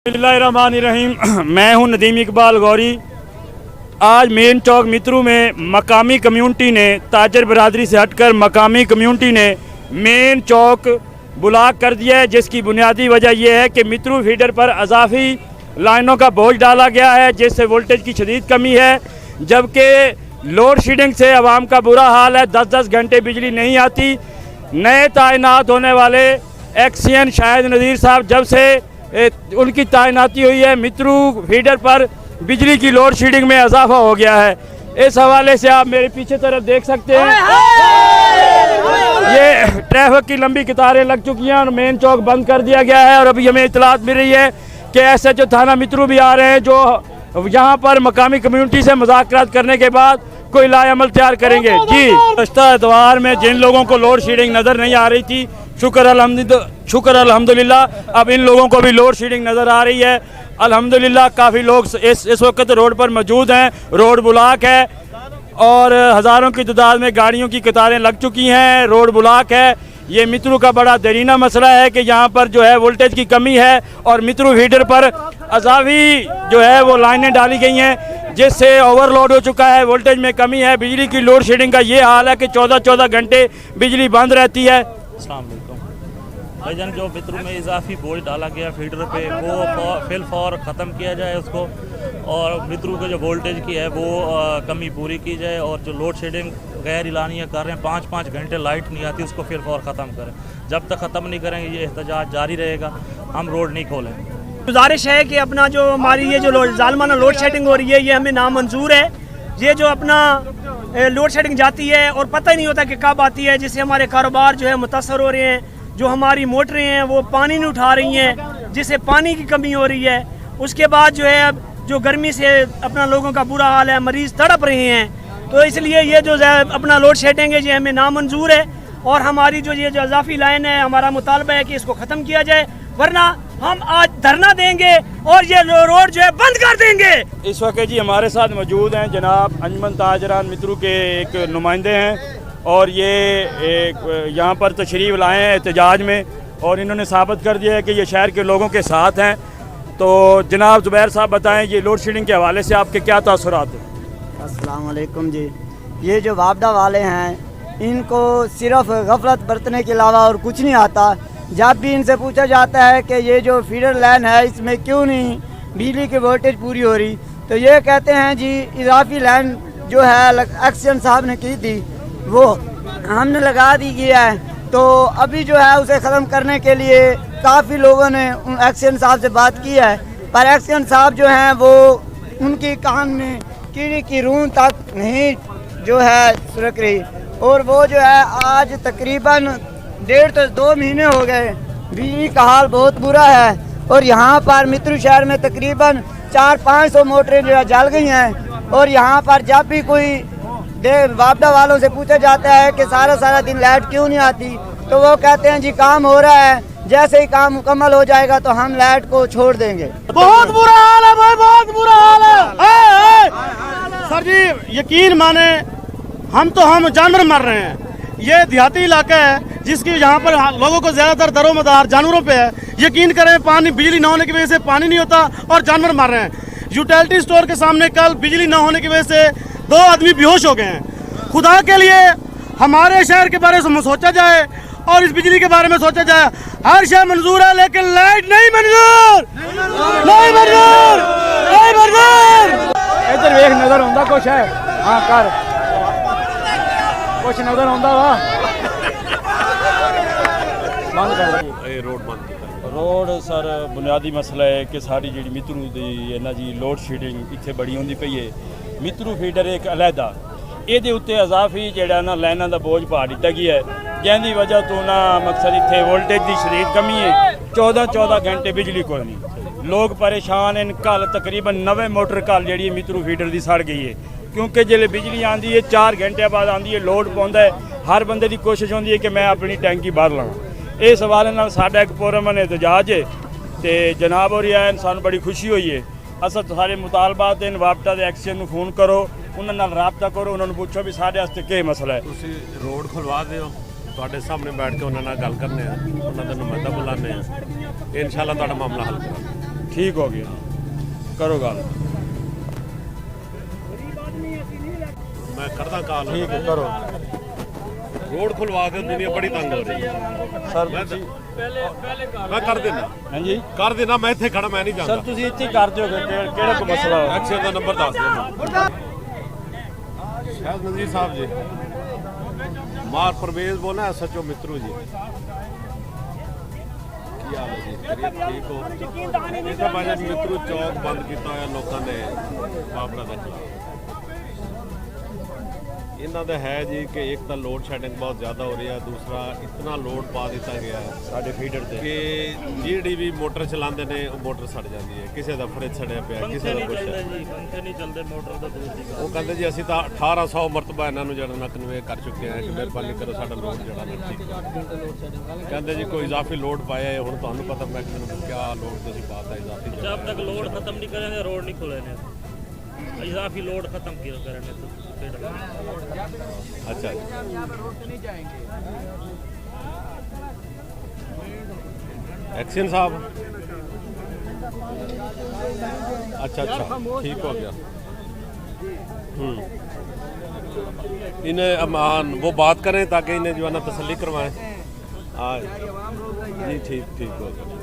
बिस्मिल्लाहिर्रहमानिर्रहीम। मैं हूं नदीम इकबाल गौरी। आज मेन चौक मित्रू में मकामी कम्युनिटी ने, ताजर बरादरी से हटकर मकामी कम्युनिटी ने मेन चौक ब्लॉक कर दिया है, जिसकी बुनियादी वजह यह है कि मित्रू फीडर पर अजाफी लाइनों का बोझ डाला गया है, जिससे वोल्टेज की शदीद कमी है। जबकि लोड शेडिंग से आवाम का बुरा हाल है, 10-10 घंटे बिजली नहीं आती। नए तैनात होने वाले एक्सीएन शाहिद नज़ीर साहब जब से उनकी तैनाती हुई है, मित्रू फीडर पर बिजली की लोड शेडिंग में इजाफा हो गया है। इस हवाले से आप मेरे पीछे तरफ देख सकते हैं, ये ट्रैफिक की लंबी कतारें लग चुकी हैं और मेन चौक बंद कर दिया गया है। और अभी हमें इतलात मिल रही है कि SHO थाना मित्रू भी आ रहे हैं, जो यहाँ पर मकामी कम्युनिटी से मुज़ाकरात करने के बाद कोई लाएअमल तैयार करेंगे। जी, गुज़श्ता एतवार में जिन लोगों को लोड शेडिंग नज़र नहीं आ रही थी, शुक्र अल्हम्दुलिल्लाह अब इन लोगों को भी लोड शेडिंग नज़र आ रही है। अल्हम्दुलिल्लाह काफ़ी लोग इस वक्त रोड पर मौजूद हैं। रोड ब्लॉक है और हज़ारों की तादाद में गाड़ियों की कतारें लग चुकी हैं। रोड ब्लॉक है। ये मित्रू का बड़ा दरीना मसला है कि यहाँ पर जो है वोल्टेज की कमी है और मित्रू फीडर पर अजाफी जो है वो लाइनें डाली गई हैं, जिससे ओवरलोड हो चुका है, वोल्टेज में कमी है। बिजली की लोड शेडिंग का ये हाल है कि 14-14 घंटे बिजली बंद रहती है। भाईजान, जो मित्रू में इजाफी बोझ डाला गया फीडर पे, वो फिल फौर ख़त्म किया जाए उसको, और मित्रू के जो वोल्टेज की है वो कमी पूरी की जाए। और जो लोड शेडिंग गैर इलानिया कर रहे हैं, 5-5 घंटे लाइट नहीं आती, उसको फिल फौर ख़त्म करें। जब तक ख़त्म नहीं करेंगे ये एहतजाज जारी रहेगा, हम रोड नहीं खोलें। गुजारिश है कि अपना जो हमारी ये जो जालमाना लोड शेडिंग हो रही है, ये हमें नामंजूर है। ये जो अपना लोड शेडिंग जाती है और पता ही नहीं होता कि कब आती है, जिससे हमारे कारोबार जो है मुतासर हो रहे हैं। जो हमारी मोटरें हैं वो पानी नहीं उठा रही हैं, जिससे पानी की कमी हो रही है। उसके बाद जो है जो गर्मी से अपना लोगों का बुरा हाल है, मरीज़ तड़प रहे हैं। तो इसलिए ये जो अपना लोड शेडिंग है ये हमें नामंजूर है। और हमारी जो ये जो इजाफी लाइन है, हमारा मुतालबा है कि इसको ख़त्म किया जाए, वरना हम आज धरना देंगे और ये रोड जो है बंद कर देंगे। इस वक्त जी हमारे साथ मौजूद हैं जनाब अंजुमन ताजरान मित्रू के एक नुमाइंदे हैं, और ये यहाँ पर तशरीफ़ लाए हैं एहतजाज में, और इन्होंने साबित कर दिया है कि ये शहर के लोगों के साथ हैं। तो जनाब ज़ुबैर साहब बताएं, ये लोड शेडिंग के हवाले से आपके क्या तासुरात हैं? अस्सलाम वालेकुम जी। ये जो वापडा वाले हैं, इनको सिर्फ गफलत बरतने के अलावा और कुछ नहीं आता। जब भी इनसे पूछा जाता है कि ये जो फीडर लाइन है इसमें क्यों नहीं बिजली की वोल्टेज पूरी हो रही, तो ये कहते हैं जी इजाफी लाइन जो है एक्सीएन साहब ने की थी वो हमने लगा दी गया है। तो अभी जो है उसे ख़त्म करने के लिए काफ़ी लोगों ने एक्सीएन साहब से बात की है, पर एक्सीएन साहब जो हैं वो उनकी कान में कीड़ी की रूह तक नहीं जो है सुरक रही। और वो जो है आज तकरीबन 1.5 से 2 महीने हो गए, बिजली का हाल बहुत बुरा है। और यहाँ पर मित्रू शहर में तकरीबन 400-500 मोटरें जो है जल गई हैं। और यहाँ पर जब भी कोई वापडा वालों से पूछा जाता है कि सारा दिन लाइट क्यों नहीं आती, तो वो कहते हैं जी काम हो रहा है, जैसे ही काम मुकम्मल हो जाएगा तो हम लाइट को छोड़ देंगे। बहुत बुरा हाल है भाई, बहुत बुरा हाल है। सर जी यकीन माने, हम जानवर मर रहे हैं। ये देहाती इलाका है जिसकी यहाँ पर लोगों को ज़्यादातर दरोमदार जानवरों पे है। यकीन करें, पानी बिजली न होने की वजह से पानी नहीं होता और जानवर मर रहे हैं। यूटिलिटी स्टोर के सामने कल बिजली न होने की वजह से 2 आदमी बेहोश हो गए हैं। खुदा के लिए हमारे शहर के बारे में सोचा जाए और इस बिजली के बारे में सोचा जाए। हर शहर मंजूर है लेकिन लाइट नहीं मंजूर, नहीं मंजूर, नहीं मंजूर। इधर वेख नजर आंदा कुछ है? हाँ कर कुछ नजर आंदा वा बंद कर रोड बंद रोड। सर बुनियादी मसला है कि सारी जी मित्रू दी है ना जी लोड शेडिंग इतने बड़ी होंदी पई है। मित्रू फीडर एक अलहदा, ये उत्ते अजाफी जड़ा ना लाइना का बोझ पा दिता गया है, जिसकी वजह तो ना मकसद इतने वोल्टेज की शदीद कमी है। 14-14 घंटे बिजली कोई नहीं, लोग परेशान हैं। कल तकरीबन 9 मोटर कल जी मित्रू फीडर की सड़ गई है, क्योंकि जिले बिजली आती है 4 घंटे बाद आती है, लोड पाँदा है। हर बंदे की कोशिश होती है कि मैं अपनी टैंकी बाहर लावां। इस हवाले नाल साडा एक पुरअमन एहतजाज है तो जनाब हो रहा है, सानू बड़ी खुशी हुई है। असा सारे मुतालबात इन वापटा के एक्सीएन में फोन करो, उन्होंने राबता करो, उन्होंने पूछो भी साढ़े वास्ते क्या मसला है। तुसी रोड खुलवा दो, ਤੁਹਾਡੇ ਸਾਹਮਣੇ ਬੈਠ ਕੇ ਉਹਨਾਂ ਨਾਲ ਗੱਲ ਕਰਨੇ ਆ, ਉਹਨਾਂ ਦਾ ਨੁਮਾਇੰਦਾ ਬੁਲਾਣੇ ਆ, ਇਨਸ਼ਾਅੱਲਾ ਤੁਹਾਡਾ ਮਾਮਲਾ ਹੱਲ ਕਰਾਂਗੇ। ठीक हो गया, करो गल। मैं करदा कॉल ठीक है, करो। रोड खुलवा दो, दुनिया बड़ी तंग हो रही है सर मैं कर देना हाँ जी कर देना मैं इत्थे खड़ा मैं नहीं सर जांदा तुसी इत्थे कर दिओ केड़ा को मसला हो एक्शन का नंबर दस देना शायद नजीर साहब जी मार परवेज बोलना SHO मित्रू जी ਕੀ ਹਾਲ ਹੈ ਜੀ ਠੀਕ ਹੋ ਇਹ ਤਾਂ ਬਾਜਾ ਮਿੱਤਰੂ ਚੌਕ ਬੰਦ ਕੀਤਾ ਹੋਇਆ ਲੋਕਾਂ ਨੇ ਬਾਬਰਾ ਦੇ ਖਿਲਾਫ ਇਹਨਾਂ ਦਾ ਹੈ ਜੀ ਕਿ ਇੱਕ ਤਾਂ ਲੋਡ ਸ਼ੈਡਿੰਗ ਬਹੁਤ ਜ਼ਿਆਦਾ ਹੋ ਰਹੀ ਹੈ ਦੂਸਰਾ ਇਤਨਾ ਲੋਡ ਪਾ ਦਿੱਤਾ ਗਿਆ ਹੈ ਸਾਡੇ ਫੀਡਰ ਤੇ ਕਿ ਜਿਹੜੀ ਵੀ ਮੋਟਰ ਚਲਾਉਂਦੇ ਨੇ ਉਹ ਮੋਟਰ ਸੜ ਜਾਂਦੀ ਹੈ ਕਿਸੇ ਦਾ ਫਰਿੱਜ ਸੜਿਆ ਪਿਆ ਕਿਸੇ ਦਾ ਕੁਛ ਹੈ जी पंखे नहीं चलते मोटर तो दूर की ਉਹ ਕਹਿੰਦੇ ਜੀ ਅਸੀਂ ਤਾਂ 1800 ਮਰਤਬਾ ਇਹਨਾਂ ਨੂੰ ਜਿਹੜਾ ਨਾ ਕਨਵੇ ਕਰ ਚੁੱਕੇ ਹਾਂ ਕਿ ਮਿਹਰਬਾਨੀ ਕਰੋ ਸਾਡਾ ਲੋਡ ਜਿਹੜਾ ਨਾ ਠੀਕ ਕਰੋ। ਕਹਿੰਦੇ ਜੀ ਕੋਈ ਇਜ਼ਾਫੀ ਲੋਡ ਪਾਇਆ ਹੈ ਹੁਣ ਤੁਹਾਨੂੰ ਪਤਾ ਮੈਂ ਕਿਹਾ ਕਿਆ ਲੋਡ ਤੁਸੀਂ ਪਾਤਾ ਇਜ਼ਾਫੀ जब तक लोड खत्म नहीं करेंगे रोड नहीं खुलेंगे इजाफी लोड खत्म करेंगे तो फिर अच्छा जी एक्शन साहब अच्छा ठीक हो गया इन्हें अमान वो बात करें ताकि इन्हें जो है ना तसल्ली करवाएं हाँ जी ठीक हो गया